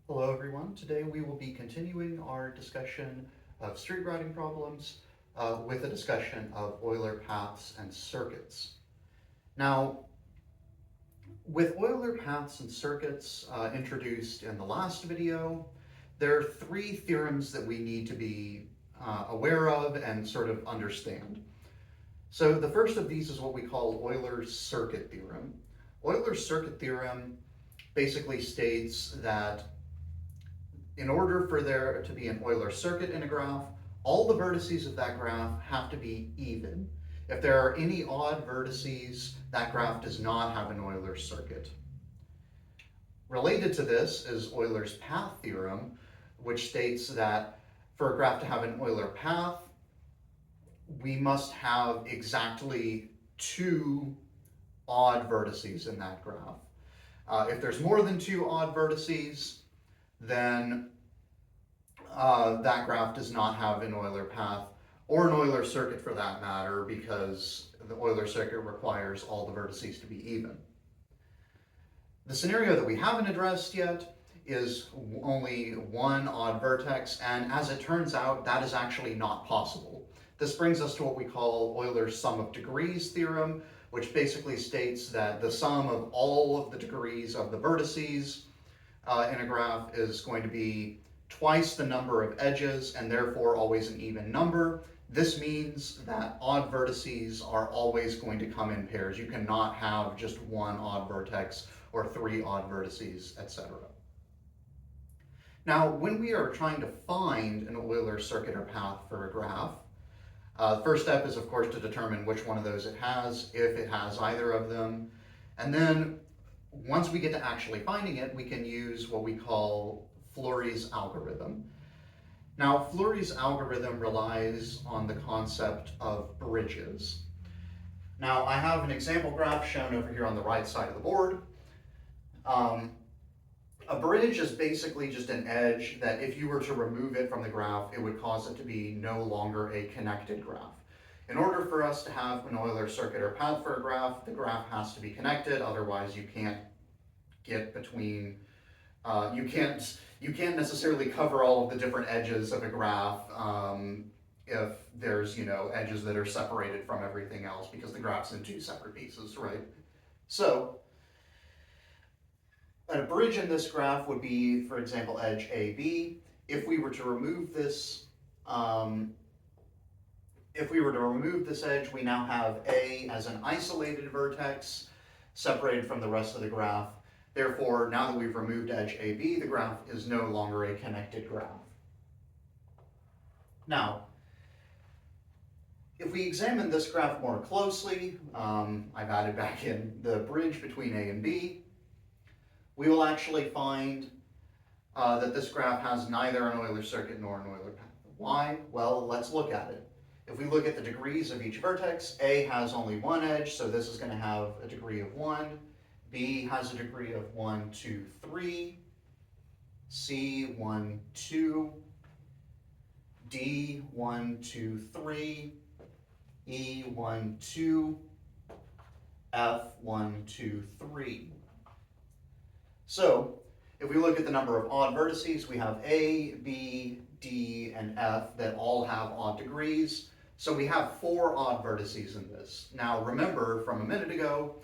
Hello everyone. Today we will be continuing our discussion of street routing problems with a discussion of Euler paths and circuits. Now, with Euler paths and circuits introduced in the last video, there are three theorems that we need to be aware of and sort of understand. So the first of these is what we call Euler's circuit theorem. Euler's circuit theorem basically states that in order for there to be an Euler circuit in a graph, all the vertices of that graph have to be even. If there are any odd vertices, that graph does not have an Euler circuit. Related to this is Euler's path theorem, which states that for a graph to have an Euler path, we must have exactly two odd vertices in that graph. If there's more than two odd vertices, then that graph does not have an Euler path or an Euler circuit for that matter, because the Euler circuit requires all the vertices to be even. The scenario that we haven't addressed yet is only one odd vertex, and as it turns out, that is actually not possible. This brings us to what we call Euler's sum of degrees theorem, which basically states that the sum of all of the degrees of the vertices in a graph is going to be twice the number of edges and therefore always an even number. This means that odd vertices are always going to come in pairs. You cannot have just one odd vertex or three odd vertices, etc. Now, when we are trying to find an Euler circuit or path for a graph, the first step is, of course, to determine which one of those it has, if it has either of them. And then once we get to actually finding it, we can use what we call Fleury's algorithm. Now, Fleury's algorithm relies on the concept of bridges. Now, I have an example graph shown over here on the right side of the board. A bridge is basically just an edge that if you were to remove it from the graph, it would cause it to be no longer a connected graph. In order for us to have an Euler circuit or path for a graph, the graph has to be connected, otherwise you can't get between, you can't necessarily cover all of the different edges of a graph if there's, edges that are separated from everything else, because the graph's in two separate pieces, right? So a bridge in this graph would be, for example, edge AB. If we were to remove this, edge, we now have A as an isolated vertex separated from the rest of the graph. Therefore, now that we've removed edge AB, the graph is no longer a connected graph. Now, if we examine this graph more closely, I've added back in the bridge between A and B, we will actually find that this graph has neither an Euler circuit nor an Euler path. Why? Well, let's look at it. If we look at the degrees of each vertex, A has only one edge, so this is going to have a degree of 1. B has a degree of 1, 2, 3. C, 1, 2. D, 1, 2, 3. E, 1, 2. F, 1, 2, 3. So, if we look at the number of odd vertices, we have A, B, D, and F that all have odd degrees. So we have 4 odd vertices in this. Now remember from a minute ago,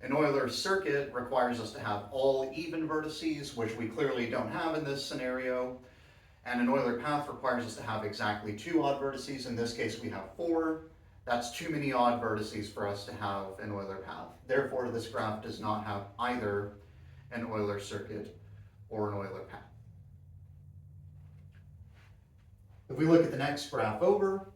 an Euler circuit requires us to have all even vertices, which we clearly don't have in this scenario. And an Euler path requires us to have exactly 2 odd vertices. In this case, we have 4. That's too many odd vertices for us to have an Euler path. Therefore, this graph does not have either an Euler circuit or an Euler path. If we look at the next graph over,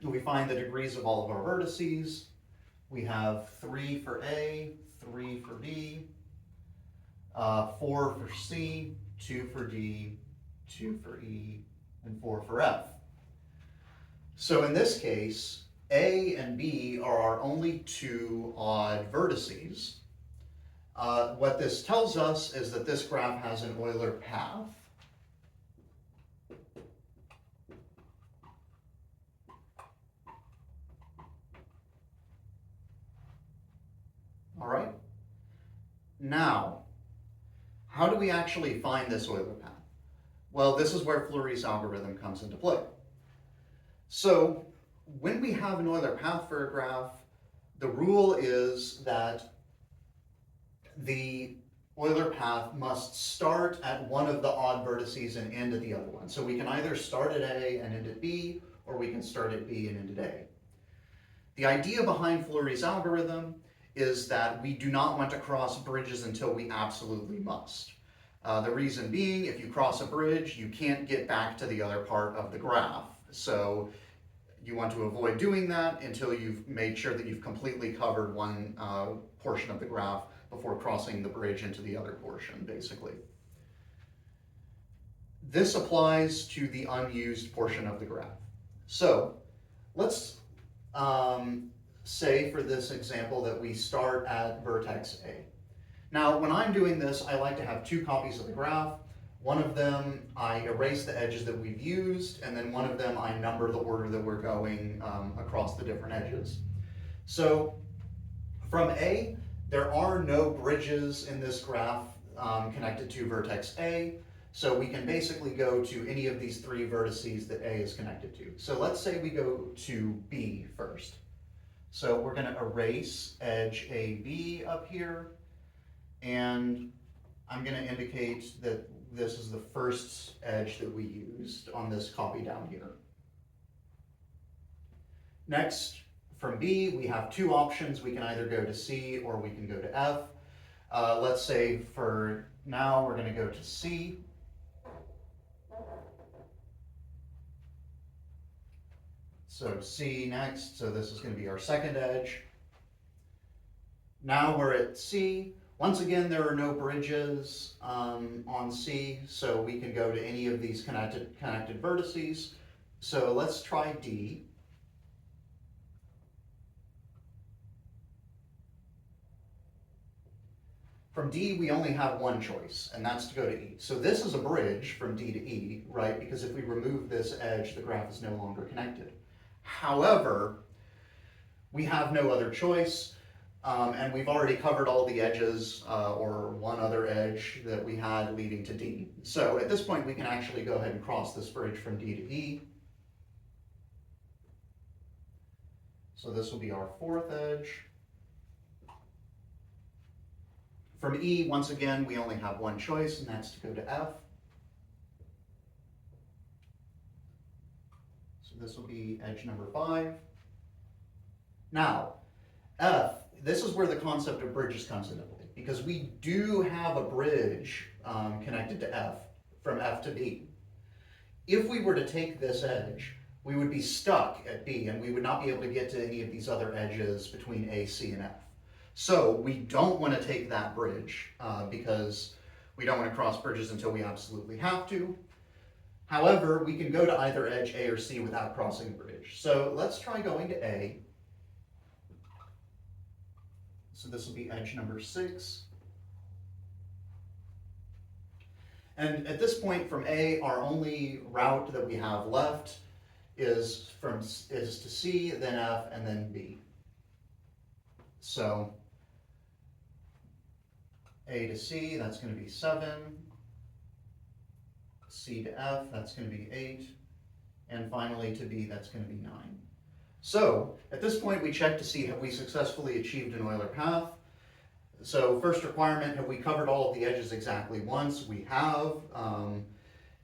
we find the degrees of all of our vertices. We have 3 for A, 3 for B, 4 for C, 2 for D, 2 for E, and 4 for F. So in this case, A and B are our only 2 odd vertices. What this tells us is that this graph has an Euler path. All right. Now, How do we actually find this Euler path? Well, this is where Fleury's algorithm comes into play. So when we have an Euler path for a graph, the rule is that the Euler path must start at one of the odd vertices and end at the other one. So we can either start at A and end at B, or we can start at B and end at A. The idea behind Fleury's algorithm is that we do not want to cross bridges until we absolutely must. The reason being, if you cross a bridge, you can't get back to the other part of the graph. So you want to avoid doing that until you've made sure that you've completely covered one portion of the graph before crossing the bridge into the other portion, basically. This applies to the unused portion of the graph. So let's say for this example that we start at vertex A. Now, when I'm doing this, I like to have two copies of the graph. One of them, I erase the edges that we've used, and then one of them, I number the order that we're going across the different edges. So from A, there are no bridges in this graph connected to vertex A, so we can basically go to any of these three vertices that A is connected to. So let's say we go to B first. So we're going to erase edge AB up here, and I'm going to indicate that this is the first edge that we used on this copy down here. Next, from B, we have two options. We can either go to C or we can go to F. Let's say for now we're going to go to C. So C next, so this is going to be our second edge. Now we're at C. Once again, there are no bridges on C, so we can go to any of these connected vertices. So let's try D. From D, we only have one choice, and that's to go to E. So this is a bridge from D to E, right? Because if we remove this edge, the graph is no longer connected. However, we have no other choice. And we've already covered all the edges or one other edge that we had leading to D. So at this point, we can actually go ahead and cross this bridge from D to E. So this will be our fourth edge. From E, once again, we only have one choice, and that's to go to F. So this will be edge number 5. Now, F. This is where the concept of bridges comes into play, because we do have a bridge connected to F, from F to B. If we were to take this edge, we would be stuck at B, and we would not be able to get to any of these other edges between A, C, and F. So we don't want to take that bridge because we don't want to cross bridges until we absolutely have to. However, we can go to either edge A or C without crossing a bridge. So let's try going to A. So this will be edge number 6. And at this point from A, our only route that we have left is to C, then F, and then B. So A to C, that's going to be 7. C to F, that's going to be 8. And finally to B, that's going to be 9. So at this point, we check to see have we successfully achieved an Euler path. So first requirement, have we covered all of the edges exactly once? We have.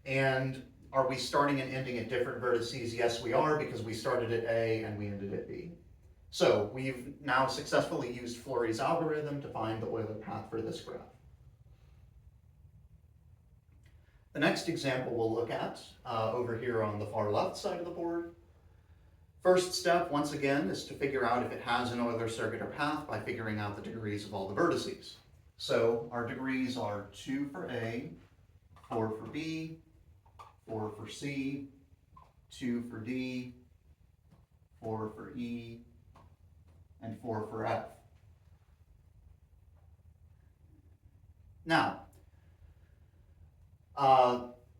And are we starting and ending at different vertices? Yes, we are, because we started at A and we ended at B. So we've now successfully used Fleury's algorithm to find the Euler path for this graph. The next example we'll look at over here on the far left side of the board. First step, once again, is to figure out if it has an Euler circuit or path by figuring out the degrees of all the vertices. So our degrees are 2 for A, 4 for B, 4 for C, 2 for D, 4 for E, and 4 for F. Now,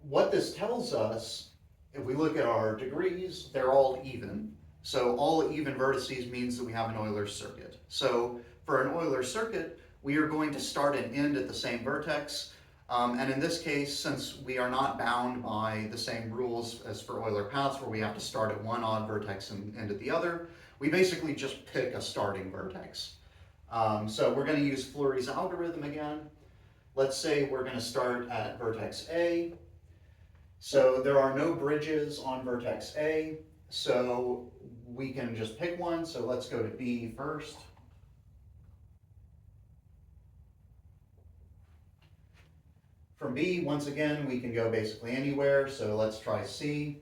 what this tells us, if we look at our degrees, they're all even. So all even vertices means that we have an Euler circuit. So for an Euler circuit, we are going to start and end at the same vertex. And in this case, since we are not bound by the same rules as for Euler paths, where we have to start at one odd vertex and end at the other, we basically just pick a starting vertex. So we're going to use Fleury's algorithm again. Let's say we're going to start at vertex A. So there are no bridges on vertex A, so we can just pick one. So let's go to B first. From B, once again, we can go basically anywhere, so let's try C.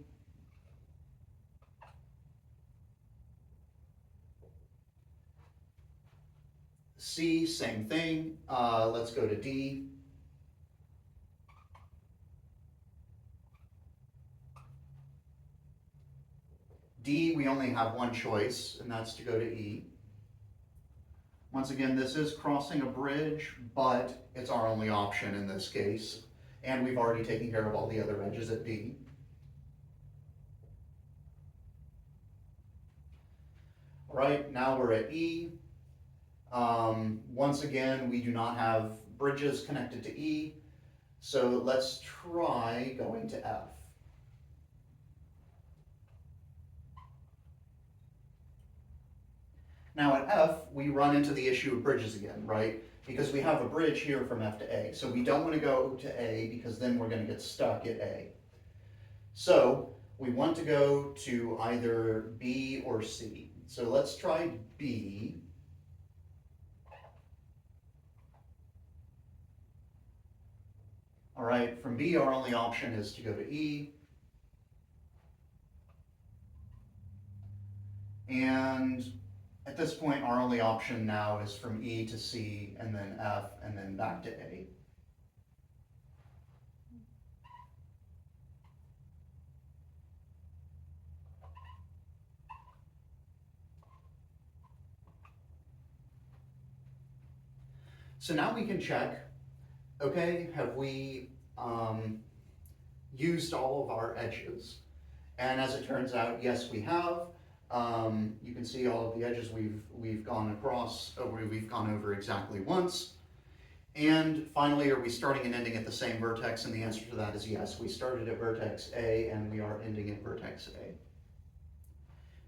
C, same thing. Let's go to D. D, we only have one choice, and that's to go to E. Once again, this is crossing a bridge, but it's our only option in this case. And we've already taken care of all the other edges at D. All right, now we're at E. Once again, we do not have bridges connected to E, so let's try going to F. Now at F, we run into the issue of bridges again, right? Because we have a bridge here from F to A. So we don't want to go to A because then we're going to get stuck at A. So we want to go to either B or C. So let's try B. All right, from B, our only option is to go to E. And at this point, our only option now is from E to C, and then F, and then back to A. So now we can check, okay, have we used all of our edges? And as it turns out, yes, we have. You can see all of the edges we've gone across, we've gone over exactly once. And finally, are we starting and ending at the same vertex? And the answer to that is yes. We started at vertex A and we are ending at vertex A.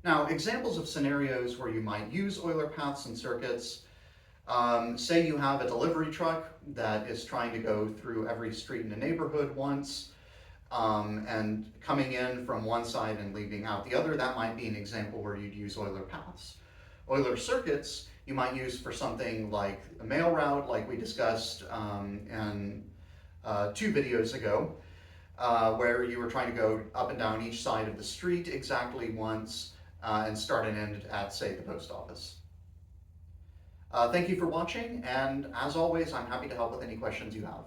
Now, examples of scenarios where you might use Euler paths and circuits. Say you have a delivery truck that is trying to go through every street in the neighborhood once, and coming in from one side and leaving out the other. That might be an example where you'd use Euler paths. Euler circuits you might use for something like a mail route, like we discussed in 2 videos ago, where you were trying to go up and down each side of the street exactly once and start and end at, say, the post office. Thank you for watching, and as always, I'm happy to help with any questions you have.